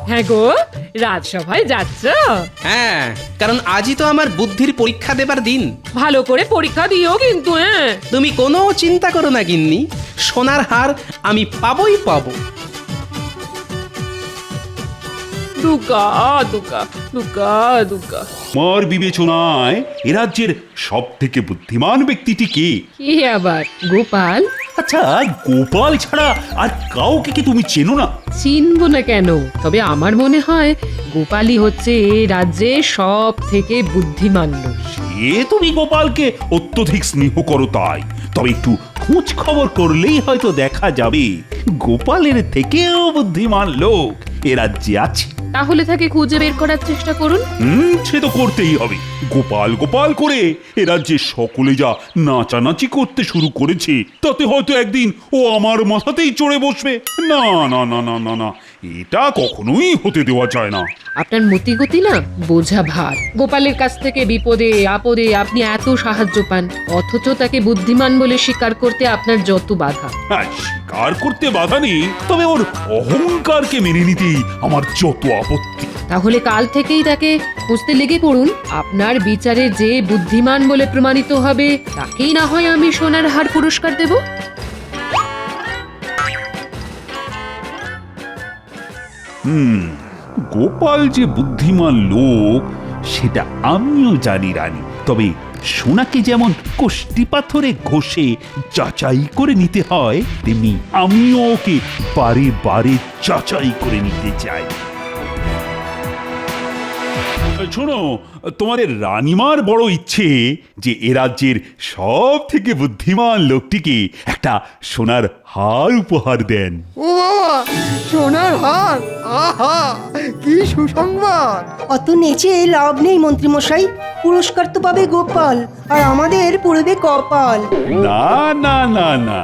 হ্যাঁ গো, রাজসভায় যাচ্ছ? হ্যাঁ, কারণ আজই তো আমার বুদ্ধির পরীক্ষা দেবার দিন। ভালো করে পরীক্ষা দিও কিন্তু। হ্যাঁ, তুমি কোনো চিন্তা করো না গিন্নি, সোনার হার আমি পাবোই পাবো। দুগা দুগা দুগা দুগা। আমার বিবেচনায় এ রাজ্যের সব থেকে বুদ্ধিমান ব্যক্তিটি কে? কি আবার গোপাল? আচ্ছা, গোপাল ছাড়া আর কাউকে কি তুমি চেনো না? চিনব না কেন? তবে আমার মনে হয় গোপালই হচ্ছে এই রাজ্যের সব থেকে বুদ্ধিমান লোক। সে তুমি গোপালকে অত্যধিক স্নেহ করো তাই। তবে একটু খোঁজ খবর করলেই হয়তো দেখা যাবে গোপালের থেকেও বুদ্ধিমান লোক এ রাজ্যে আছে। তাহলে তাকে খুঁজে বের করার চেষ্টা করুন। সে তো করতেই হবে। গোপাল গোপাল করে এ রাজ্যে সকলে যা নাচানাচি করতে শুরু করেছে, তাতে হয়তো একদিন ও আমার মাথাতেই চড়ে বসবে। না না না না না না, এটা কখনোই হতে দেওয়া যায় না। আপনার মতিগতি না বোঝা ভার। গোপালের কাছ থেকে বিপদে আপদে আপনি এত সাহায্য পান, অথচ তাকে বুদ্ধিমান বলে স্বীকার করতে আপনার যত বাধা। হ্যাঁ, স্বীকার করতে বাধা নেই, তবে ওর অহংকারকে মেনে নিতেই আমার যত আপত্তি। তাহলে কাল থেকেই তাকে খুঁজতে লেগে পড়ুন। আপনার বিচারে যে বুদ্ধিমান বলে প্রমাণিত হবে তাকেই না হয় আমি সোনার হার পুরস্কার দেব। গোপাল যে বুদ্ধিমান লোক সেটা আমিও জানি রানী। তবে সোনাকে যেমন কষ্টি পাথরে ঘষে যাচাই করে নিতে হয়, তেমনি আমিও ওকে বারে বারে যাচাই করে নিতে চাই। শোনো, তোমাদের রানীমার বড় ইচ্ছে যে এ রাজ্যের সব থেকে বুদ্ধিমান লোকটিকে একটা সোনার হার উপহার দেন। ও বাবা, সোনার হার! আহা, কি সুসংবাদ! অত নেচে লাভ নেই মন্ত্রীমশাই, পুরস্কার তো পাবে গোপাল, আর আমাদের পড়বে কপাল। না না না না,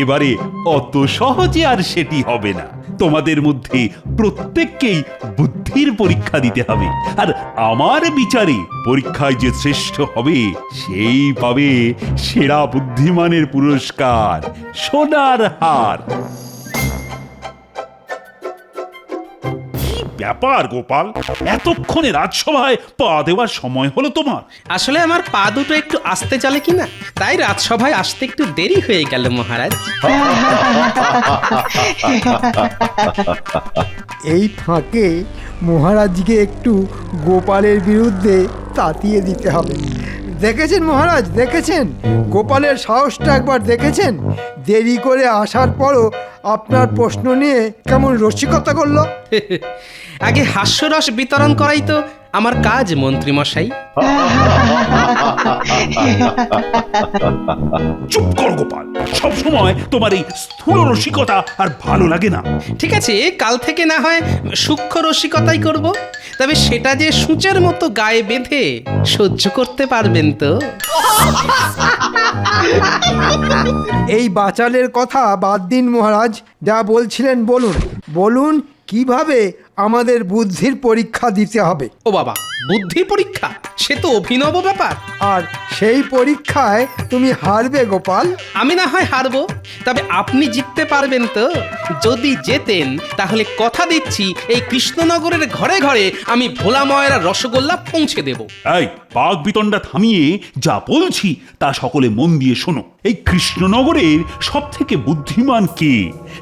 এবারে অত সহজে আর সেটি হবে না। তোমাদের মধ্যে প্রত্যেককেই বুদ্ধির পরীক্ষা দিতে হবে, আর আমার বিচারে পরীক্ষায় যে শ্রেষ্ঠ হবে সেই পাবে সেরা বুদ্ধিমানের পুরস্কার, সোনার হার। ব্যাপার গোপাল, এতক্ষণে রাজসভায় পা দেওয়ার সময় হলো তোমার? আসলে আমার পা দুটো একটু আস্তে চলে কিনা, তাই রাজসভায় আসতে একটু দেরি হয়ে গেল মহারাজ। এই ফাঁকে মহারাজকে একটু গোপালের বিরুদ্ধে তাতিয়ে দিতে হবে। দেখেছেন মহারাজ, দেখেছেন গোপালের সাহসটা একবার দেখেছেন? দেরি করে আসার পরও আপনার প্রশ্ন নিয়ে কেমন রসিকতা করলো। আগে হাস্যরস বিতরণ করাই তো আমার কাজ মন্ত্রী মশাই। চুপ কর গোপাল, সব সময় তোমার এই স্থূল রসিকতা আর ভালো লাগে না। ঠিক আছে, কাল থেকে না হয় সূক্ষ্ম রসিকতাই করব, তবে সেটা যে সূচের মতো গায়ে বেঁধে সহ্য করতে পারবেন তো? এই বাচালের কথা বাদ দিন মহারাজ, যা বলছিলেন বলুন। বলুন কিভাবে আমাদের বুদ্ধির পরীক্ষা দিতে হবে। ও বাবা, বুদ্ধির পরীক্ষা? সে তো অভিনব ব্যাপার। আর সেই পরীক্ষায় তুমি হারবে গোপাল। আমি না হয় হারবো, তবে আপনি জিততে পারবেন তো? যদি জেতেন তাহলে কথা দিচ্ছি এই কৃষ্ণনগরের ঘরে ঘরে আমি ভোলা ময়রা রসগোল্লা পৌঁছে দেব। এই বাঘ বিতণ্ডা থামিয়ে যা বলছি তা সকলে মন দিয়ে শোনো। এই কৃষ্ণনগরের সব থেকে বুদ্ধিমান কে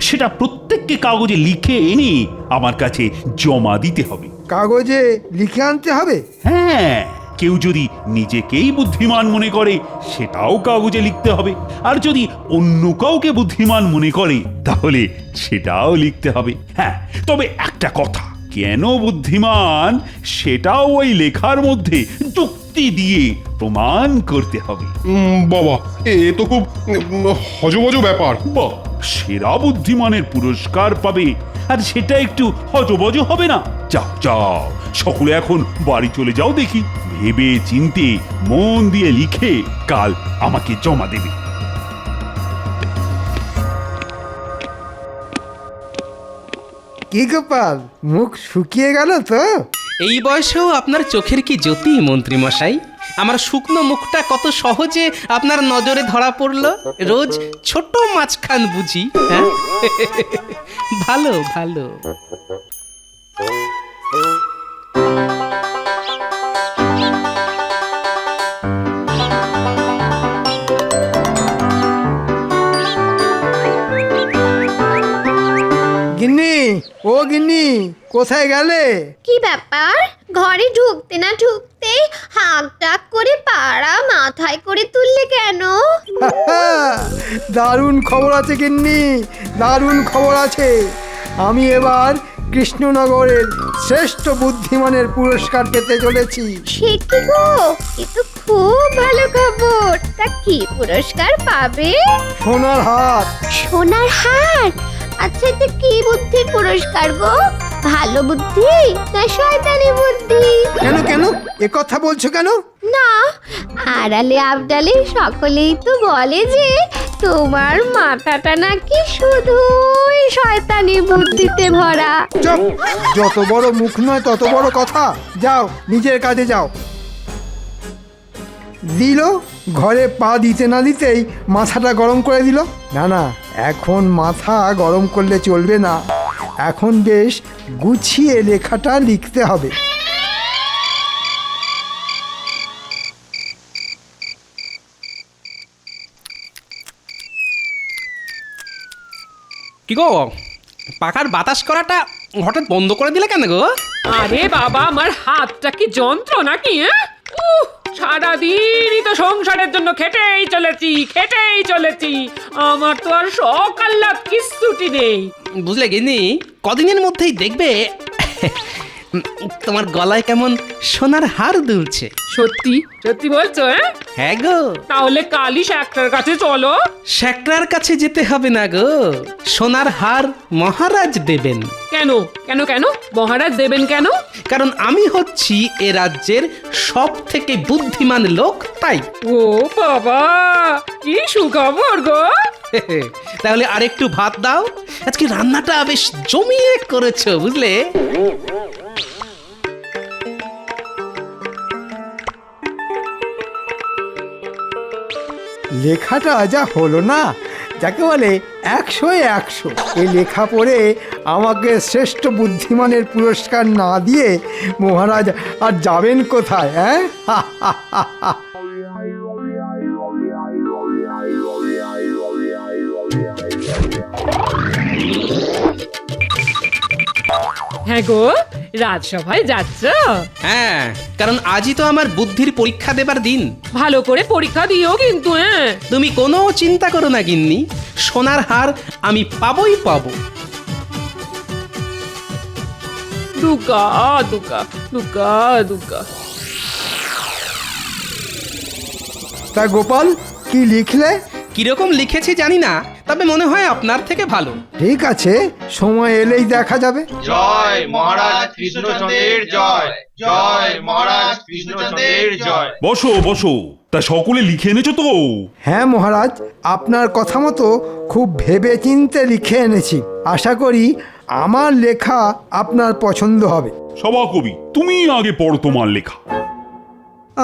সেটা প্রত্যেককে কাগজে লিখে এনে আমার কাছে জমা দিতে হবে। কাগজে লিখে আনতে হবে? হ্যাঁ, কেউ যদি নিজেকেই বুদ্ধিমান মনে করে সেটাও কাগজে লিখতে হবে, আর যদি অন্য কাউকে বুদ্ধিমান মনে করে তাহলে সেটাও লিখতে হবে। হ্যাঁ, তবে একটা কথা, কেন বুদ্ধিমান সেটাও ওই লেখার মধ্যে যুক্তি দিয়ে প্রমাণ করতে হবে। বাবা, এ তো খুব হজবজ ব্যাপার। বাহ, সেরা বুদ্ধিমানের পুরস্কার পাবে, আর সেটা একটু হজবজ হবে না? যাও যাও, সকলে এখন বাড়ি চলে যাও দেখি। ভেবে চিন্তে মন দিয়ে লিখে কাল আমাকে জমা দেবে। কি গোপাল, মুখ শুকিয়ে গেল তো? এই বয়সেও আপনার চোখের কি জ্যোতি মন্ত্রী মশাই! আমার শুকনো মুখটা কত সহজে আপনার নজরে ধরা পড়লো। রোজ ছোট মাছখান বুঝি, হ্যাঁ? ভালো ভালো। গিন্নি, ও গিন্নি, কোথায় গেলে? কি ব্যাপার? ঘরে ঢুকতে না ঢুকতেই হাঁক ডাক করে পাড়া মাথায় করে তুললে কেন? দারুণ খবর আছে গিন্নি, দারুণ খবর আছে। আমি এবার কৃষ্ণনগরের শ্রেষ্ঠ বুদ্ধিমানের পুরস্কার পেতে চলেছি। সে কি গো, এ তো খুব ভালো খবর। তা কি পুরস্কার পাবে? সোনার হাত। সোনার হার? আচ্ছা, এটা কি বুদ্ধির পুরস্কার গো? ভালো বুদ্ধি না শয়তানি বুদ্ধি? কেন কেন এ কথা বলছো কেন? না, আড়ালে আবডালে সকলেই তো বলে যে তোমার মাথাটা নাকি শুধুই শয়তানি বুদ্ধিতে ভরা। চুপ, যত বড় মুখ নয় তত বড় কথা। যাও, নিজের কাজে যাও। দিল, ঘরে পা দিতে না দিতেই মাথাটা গরম করে দিল। না না, এখন মাথা গরম করলে চলবে না, এখন বেশ গুছিয়ে লেখাটা লিখতে হবে। কি গো, পাখার বাতাস করাটা হঠাৎ বন্ধ করে দিলে কেন গো? আরে বাবা, আমার হাতটা কি যন্ত্র নাকি? সারাদিনই তো সংসারের জন্য খেটেই চলেছি। আমার তো আর শখ আহ্লাদ কিচ্ছুটি নেই। বুঝলে গিন্নি, কদিনের মধ্যেই দেখবে তোমার গলায় কেমন সোনার হার দুলছে। সত্যি সত্যি বলছো? হ্যাঁ গো। তাহলে কালই শাকটার কাছে চলো। শ্যাকরার কাছে যেতে হবে না গো, সোনার হার মহারাজ দেবেন। কেন কেন কেন মহারাজ দেবেন কেন? কারণ আমি হচ্ছি এ রাজ্যের সব থেকে বুদ্ধিমান লোক, তাই। ও বাবা, কি সুখবর গো! তাহলে আরেকটু ভাত দাও, আজকে রান্নাটা বেশ জমিয়ে করেছো, বুঝলে? লেখাটা যা হলো না, যাকে বলে 100-এ 100। এই লেখা পড়ে আমাকে শ্রেষ্ঠ বুদ্ধিমানের পুরস্কার না দিয়ে মহারাজ আর যাবেন কোথায়? হ্যাঁ, হ্যাঁ গো, রাজসভায় যাচ্ছ? হ্যাঁ, কারণ আজই তো আমার বুদ্ধির পরীক্ষা দেবার দিন। ভালো করে পরীক্ষা দিও কিন্তু। তুমি কোনো চিন্তা করো না গিন্নি, সোনার হার আমি পাবোই পাবো। দুগা দুগা দুগা দুগা। তা গোপাল, কি লিখলে? কিরকম লিখেছি জানি না, তবে মনে হয় আপনার থেকে ভালো। ঠিক আছে, সময় এলেই দেখা যাবে। জয় মহারাজ কৃষ্ণচন্দ্রের জয়, জয় মহারাজ কৃষ্ণচন্দ্রের জয়। বসো বসো, তা সকলে লিখে এনেছো তো? হ্যাঁ মহারাজ, আপনার কথা মতো খুব ভেবে চিন্তে লিখে এনেছি। আশা করি আমার লেখা আপনার পছন্দ হবে। সভাকবি, তুমি আগে পড়ো তোমার লেখা।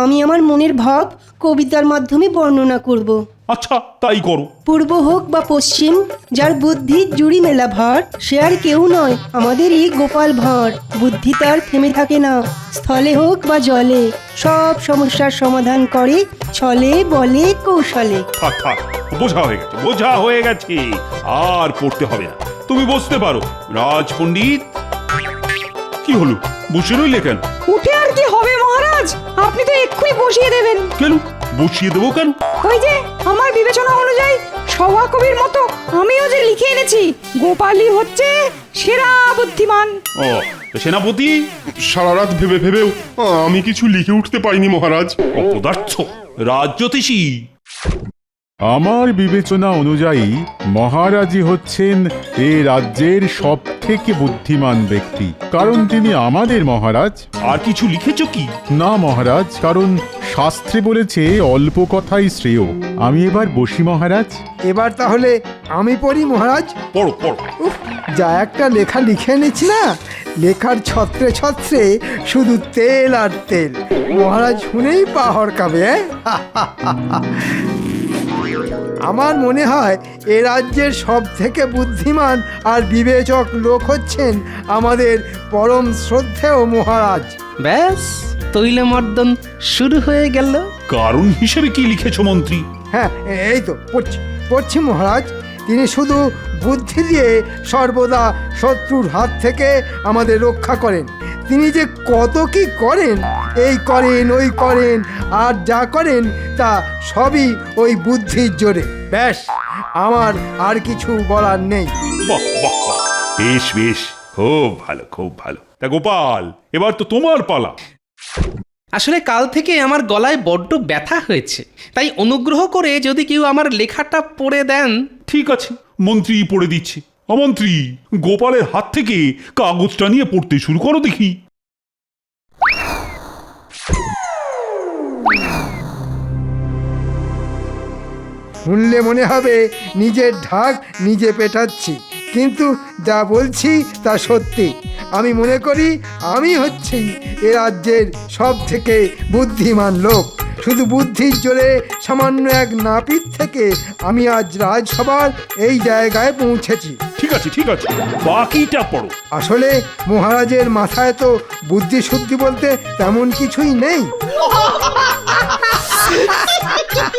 আমি আমার মনের ভাব কবিতার মাধ্যমে বর্ণনা করব। আচ্ছা, তাই করো। পূর্ব হোক বা পশ্চিম, যার বুদ্ধির জুড়ি মেলা ভার, সে আর কেউ নয় আমাদেরই গোপাল ভাঁড়। বুদ্ধি তার থেমে থাকে না, স্থলে হোক বা জলে, সব সমস্যার সমাধান করে ছলে বলে কৌশলে। থাক থাক, বোঝা হয়ে গেছে, আর পড়তে হবে না। তুমি বসতে পারো। রাজ পণ্ডিত, কি হলো, বসে রইলে কেন? উঠে আর কি হবে মহারাজ, আপনি তো এক্ষুনি বসিয়ে দেবেন। কেন বসিয়ে দেবো কেন? ওই যে আমার বিবেচনা অনুযায়ী সভাকবির মতো আমিও যে লিখে এনেছি, গোপালই হচ্ছে সেরা বুদ্ধিমান। ও, সেনাপতি? সারা রাত ভেবে ভেবেও আমি কিছু লিখে উঠতে পারিনি মহারাজ। অপদার্থ, রাজ্যতীষী। আমার বিবেচনা অনুযায়ী মহারাজই হচ্ছেন এ রাজ্যের সব থেকে বুদ্ধিমান ব্যক্তি, কারণ তিনি আমাদের মহারাজ। আর কিছু লিখেছো কি? না মহারাজ, কারণ শাস্ত্রে বলেছে অল্প কথাই শ্রেয়। আমি এবার বসি মহারাজ। এবার তাহলে আমি পড়ি মহারাজ। পড়ো পড়ো। উফ, যা একটা লেখা লিখে নিচ্ছি না, লেখার ছত্রে ছত্রে শুধু তেল আর তেল। মহারাজ শুনেই পা হরকাবে। আমার মনে হয় এ রাজ্যের সব থেকে বুদ্ধিমান আর বিবেচক লোক হচ্ছেন আমাদের পরম শ্রদ্ধেয় মহারাজ। ব্যাস তৈলমর্দন শুরু হয়ে গেল। কারণ হিসেবে কি লিখেছো মন্ত্রী? হ্যাঁ, এই তো পড়ছি মহারাজ। তিনি শুধু বুদ্ধি দিয়ে সর্বদা শত্রুর হাত থেকে আমাদের রক্ষা করেন। তিনি যে কত কি করেন, এই করেন ওই করেন, আর যা করেন তা সবই ওই বুদ্ধির জোরে। ব্যাস, আমার আর কিছু বলার নেই। বাহ বাহ বাহ, বেশ বেশ, খুব ভালো খুব ভালো। তা গোপাল, এবার তো তোমার পালা। আসলে কাল থেকে আমার গলায় বড্ড ব্যথা হয়েছে, তাই অনুগ্রহ করে যদি কেউ আমার লেখাটা পড়ে দেন। ঠিক আছে, মন্ত্রী পড়ে দিচ্ছে। অমন্ত্রী, গোপালের হাত থেকে কাগজটা নিয়ে পড়তে শুরু করো দেখি। শুনলে মনে হবে নিজের ঢাক নিজে পেটাচ্ছি, কিন্তু যা বলছি তা সত্যি। আমি মনে করি আমি হচ্ছি এ রাজ্যের সব থেকে বুদ্ধিমান লোক। শুধু বুদ্ধির জোরে সামান্য এক নাপিত থেকে আমি আজ রাজসভার এই জায়গায় পৌঁছেছি। ঠিক আছে ঠিক আছে, বাকিটা পড়ো। আসলে মহারাজের মাথায় তো বুদ্ধি শুদ্ধি বলতে তেমন কিছুই নেই।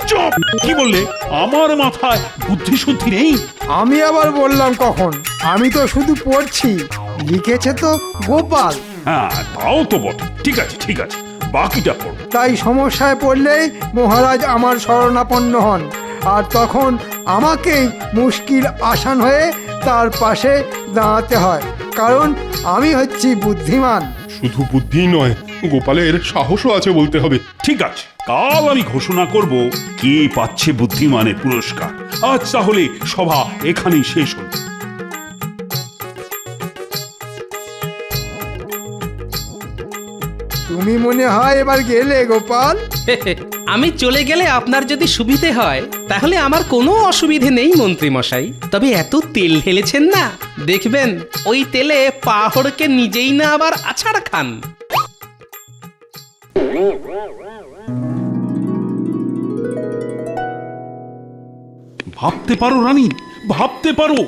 চুপ! কি বললে? আমার মাথায় বুদ্ধি শুদ্ধি নেই? আমি আবার বললাম কখন? আমি তো শুধু পড়ছি, লিখেছে তো গোপাল। হ্যাঁ, তাও তো বটে। ঠিক আছে ঠিক আছে, বাকিটা পড়ো। তাই সমস্যায় পড়লেই মহারাজ আমার শরণাপন্ন হন, আর তখন আমাকেই মুশকিল আসান হয়ে তার পাশে দাঁড়াতে হয়, কারণ আমি হচ্ছি বুদ্ধিমান। শুধু বুদ্ধিই নয়, গোপালের সাহসও আছে বলতে হবে। ঠিক আছে, কাল আমি ঘোষণা করব কে পাচ্ছে বুদ্ধিমানের পুরস্কার। আজ তাহলে সভা এখানেই শেষ হল। তুমি মনে হয় এবার গেলে গোপাল? আমি চলে গেলে আপনার যদি সুবিধে হয় তাহলে আমার কোনো অসুবিধে নেই মন্ত্রী মশাই। তবে এত তেল ঢেলেছেন না, দেখবেন ওই তেলে পাহড়কে নিজেই না আবার আছাড় খান। ভাবতে পারো রানী, ভাবতে পারো,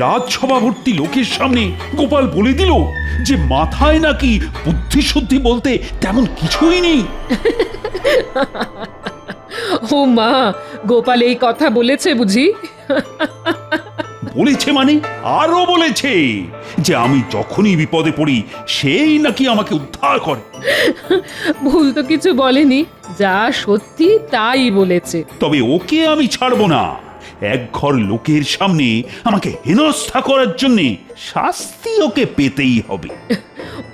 রাজসভা ভর্তি লোকের সামনে গোপাল বলে দিল যে মাথায় নাকি বুদ্ধি শুদ্ধি বলতে তেমন কিছুই নেই। ও মা, গোপাল এই কথা বলেছে বুঝি? বলেছে মানে আরো বলেছে যে আমি যখনই বিপদে পড়ি সেই নাকি আমাকে উদ্ধার করে। ভুল তো কিছু বলেনি, যা সত্যি তাই বলেছে। তবে ওকে আমি ছাড়বো না। এক ঘর লোকের সামনে আমাকে হেনস্থা করার জন্য শাস্তি ওকে পেতেই হবে।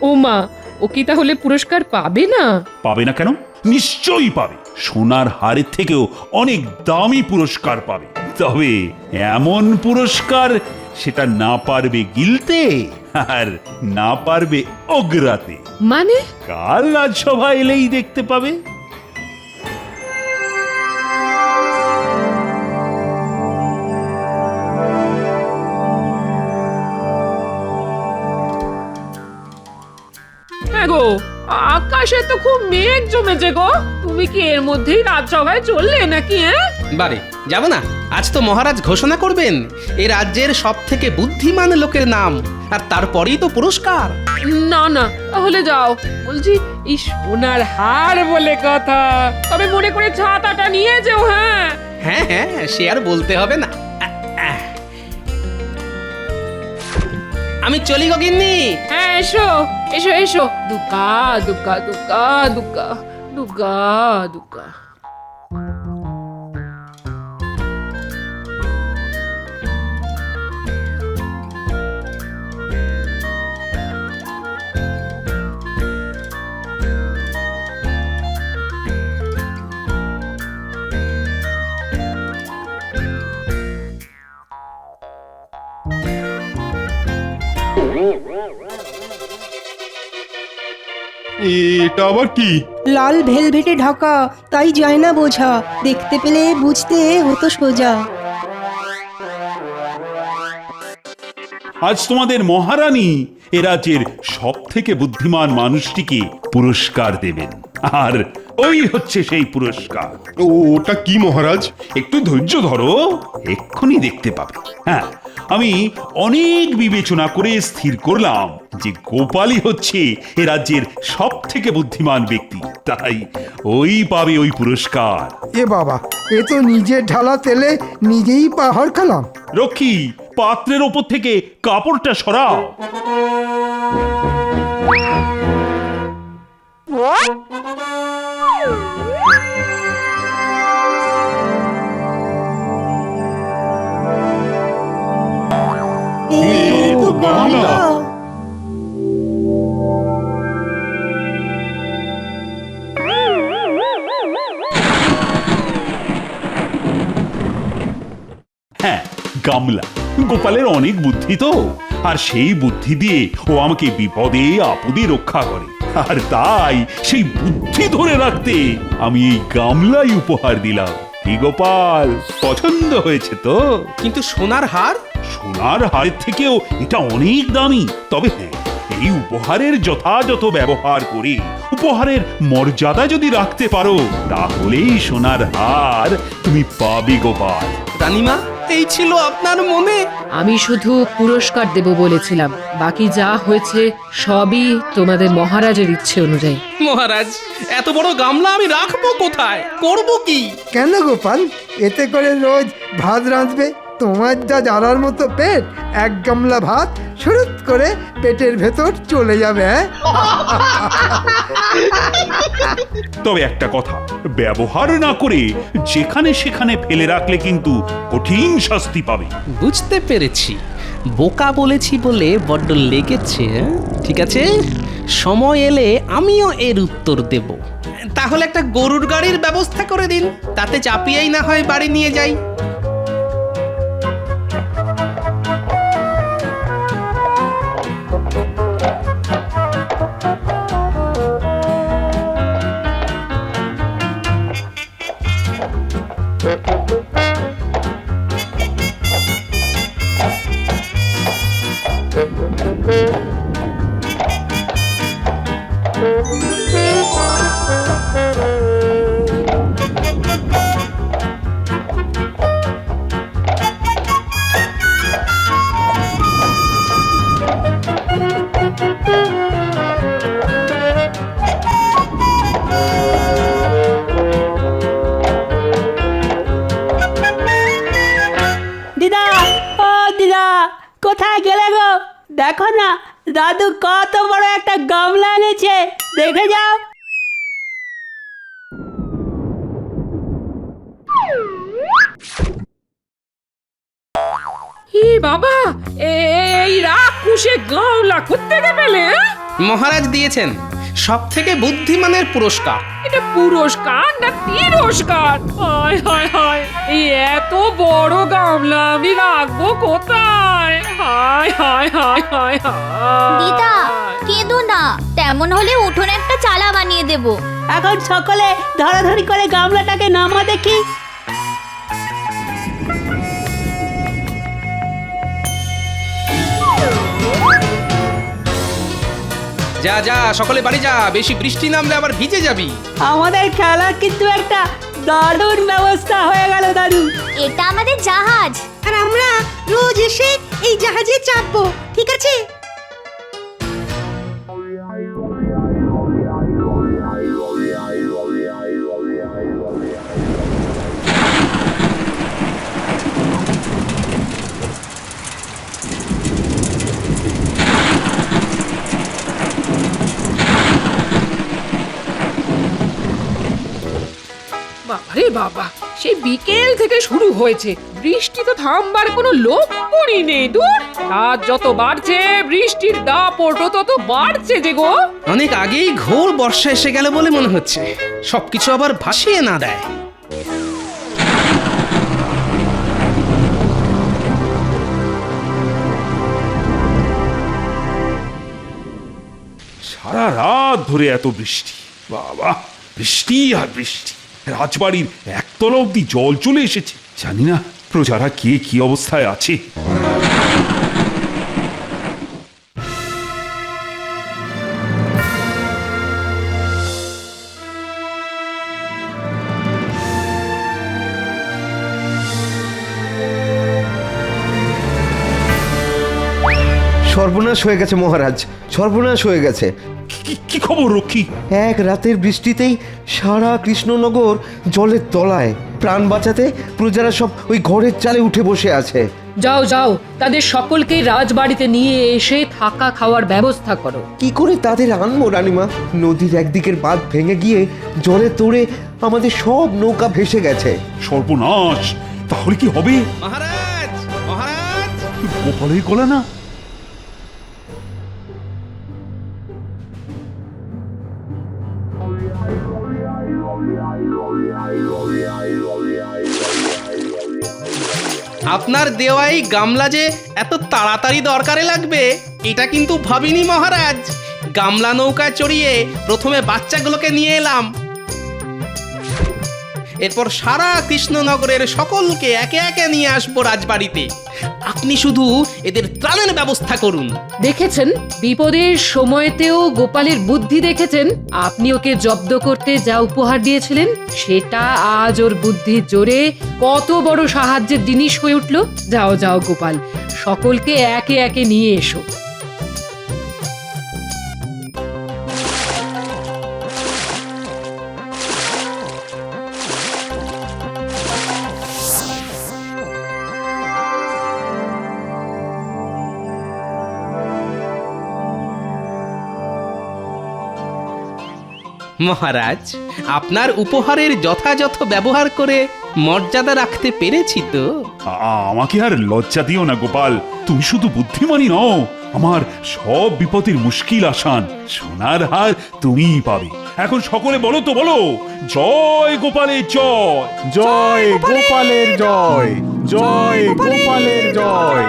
ও মা, ও কি তাহলে পুরস্কার পাবে না? পাবে না কেন? নিশ্চয়ই পাবে। সোনার হারের থেকেও অনেক দামি পুরস্কার পাবে। তবে এমন পুরস্কার সেটা না পারবে গিলতে আর না পারবে ওগরাতে। মানে? কাল রাজসভা এলেই দেখতে পাবে। গো, আকাশে তো খুব মেঘ জমেছে গো। তুমি কি এর মধ্যেই রাজসভায় চললে নাকি? বারে যাব না, আজ তো মহারাজ ঘোষণা করবেন এই রাজ্যের সব থেকে বুদ্ধিমান লোকের নাম, আর তারপরেই তো পুরস্কার। না না, তাহলে যাও। বলছি, এই সোনার হার বলে কথা, তবে মনে করে ছাতাটা নিয়ে যেও। হ্যাঁ হ্যাঁ হ্যাঁ, সে আর বলতে হবে না। আমি চলি গো গিন্নি। হ্যাঁ, এসো এসো এসো। দুকা দুকা দুকা দুকা দুকা দুকা। এটা আবার কি? লাল ভেলভেটে ঢাকা, তাই যায় না বোঝা, দেখতে পেলে বুঝতে হতো সোজা। আজ তোমাদের মহারানী এ রাজ্যের সব থেকে বুদ্ধিমান মানুষটিকে পুরস্কার দেবেন, আর ওই হচ্ছে সেই পুরস্কার। ওটা কি মহারাজ? একটু ধৈর্য ধরো, এক্ষুনি দেখতে পাবে। হ্যাঁ, আমি অনেক বিবেচনা করে স্থির করলাম যে গোপালই হচ্ছে এ রাজ্যের সব থেকে বুদ্ধিমান ব্যক্তি, তাই ওই পাবে ওই পুরস্কার। এ বাবা, এ তো নিজের ঢালা তেলে নিজেই পাহাড় খেলাম। রক্ষী, পাত্রের ওপর থেকে কাপড়টা সরাও। এই তো গামলা। হ্যাঁ, গামলা। গোপালের অনেক বুদ্ধি তো, আর সেই বুদ্ধি দিয়ে ও আমাকে বিপদে আপদে রক্ষা করে, আর তাই সেই বুদ্ধি ধরে রাখতে আমি এই গামলাই উপহার দিলাম। কি গোপাল, পছন্দ হয়েছে তো? কিন্তু সোনার হার? সোনার হারের থেকেও এটা অনেক দামি। তবে হ্যাঁ, এই উপহারের যথাযথ ব্যবহার করে উপহারের মর্যাদা যদি রাখতে পারো, তাহলেই সোনার হার তুমি পাবে গোপাল। রানীমা, এই ছিল আপনার মনে? আমি শুধু পুরস্কার দেব বলেছিলাম, বাকি যা হয়েছে সবই তোমাদের মহারাজের ইচ্ছে অনুযায়ী। মহারাজ, এত বড় গামলা আমি রাখবো কোথায়? করব কি? কেন গোপাল, এতে করে রোজ ভাত রাঁধবে? তোমার যা জ্বালার মতো পেট, এক গামলা ভাত শুরুত করে পেটের ভেতর চলে যাবে। তবে একটা কথা, ব্যবহার না করে যেখানে সেখানে ফেলে রাখলে কিন্তু কঠিন শাস্তি পাবে। বুঝতে পেরেছি, বোকা বলেছি বলে বড্ড লেগেছে। ঠিক আছে, সময় এলে আমিও এর উত্তর দেব। তাহলে একটা গরুর গাড়ির ব্যবস্থা করে দিন, তাতে চাপিয়েই না হয় বাড়ি নিয়ে যাই। দিদা, ও দিদা, কোথায় গেলে গো? দেখো না, দাদু কত বড় একটা গামলা এনেছে, দেখে যাও। ই বাবা, এই রাক্ষসে গামলা কোত্থেকে পেলে? মহারাজ দিয়েছেন সব থেকে বুদ্ধিমানের পুরস্কার। এটা পুরস্কার না তিরস্কার? হায় হায় হায়, এই এত বড় গামলা আমি রাখবো কোথায়? হায় হায় হায় হায় হায়। দিদা, কেঁদো না, তেমন হলে উঠোনে একটা চালা বানিয়ে দেব। এখন সকলে ধরাধরি করে গামলাটাকে নামা দেখি। যা যা, সকলে বাড়ি যা, বেশি বৃষ্টি নামলে আবার ভিজে যাবি। আমাদের খেলার কিন্তু একটা দারুণ ব্যবস্থা হয়ে গেল দাদু। এটা আমাদের জাহাজ, আর আমরা রোজ এসে এই জাহাজে চাপবো, ঠিক আছে? বাবারে বাবা, সেই বিকেল থেকে শুরু হয়েছে, বৃষ্টি তো থামবার কোনো লক্ষণই নেই। দূর, রাত যত বাড়ছে বৃষ্টির দাপটও তত বাড়ছে যে গো। অনেক আগেই ঘোর বর্ষা এসে গেল বলে মনে হচ্ছে, সবকিছু আবার ভাসিয়ে না দেয়। সারা রাত রাত ধরে এত বৃষ্টি, বাবা বৃষ্টি আর বৃষ্টি। রাজবাড়ির একতলা অব্দি জল চলে এসেছে। জানি না প্রজারা কে কি অবস্থায় আছে। সর্বনাশ হয়ে গেছে মহারাজ, সর্বনাশ হয়ে গেছে। কি খবর রক্ষী? এক রাতের বৃষ্টিতেই সারা কৃষ্ণনগর জলের তলায়। প্রাণ বাঁচাতে প্রজারা সব ওই ঘরের চালে উঠে বসে আছে। যাও যাও, তাদের সকলকে রাজবাড়িতে নিয়ে এসে থাকা খাওয়ার ব্যবস্থা করো। কি করে তাদের আনবো রানীমা? নদীর একদিকের বাঁধ ভেঙে গিয়ে জলে তোড়ে আমাদের সব নৌকা ভেসে গেছে। সর্বনাশ! তাহলে কি হবে? মহারাজ, মহারাজ! গোপালের গলা না? আপনার দেওয়াই গামলা যে এত তাড়াতাড়ি দরকারে লাগবে এটা কিন্তু ভাবিনি মহারাজ। গামলা নৌকা চড়িয়ে প্রথমে বাচ্চাগুলোকে নিয়ে এলাম, এরপর সারা কৃষ্ণনগরের সকলকে একে একে নিয়ে আসবো রাজবাড়িতে। আপনি শুধু এদের ত্রাণের ব্যবস্থা করুন। দেখেছেন বিপদের সময়তেও গোপালের বুদ্ধি দেখেছেন। আপনি ওকে জব্দ করতে যা উপহার দিয়েছিলেন সেটা আজ ওর বুদ্ধির জোরে কত বড় সাহায্যের জিনিস হয়ে উঠল। যাও যাও গোপাল, সকলকে একে একে নিয়ে এসো। মহারাজ, আপনার উপহারের যথাযথ ব্যবহার করে মর্যাদা রাখতে পেরেছি তো? আমাকে আর লজ্জা দিও না গোপাল। তুমি শুধু বুদ্ধিমানই নও, আমার সব বিপদের মুশকিল আসান। সোনার হার তুমিই পাবে। এখন সকলে বলো তো বলো, জয় গোপালের জয়। জয় গোপালের জয়, জয় গোপালের জয়।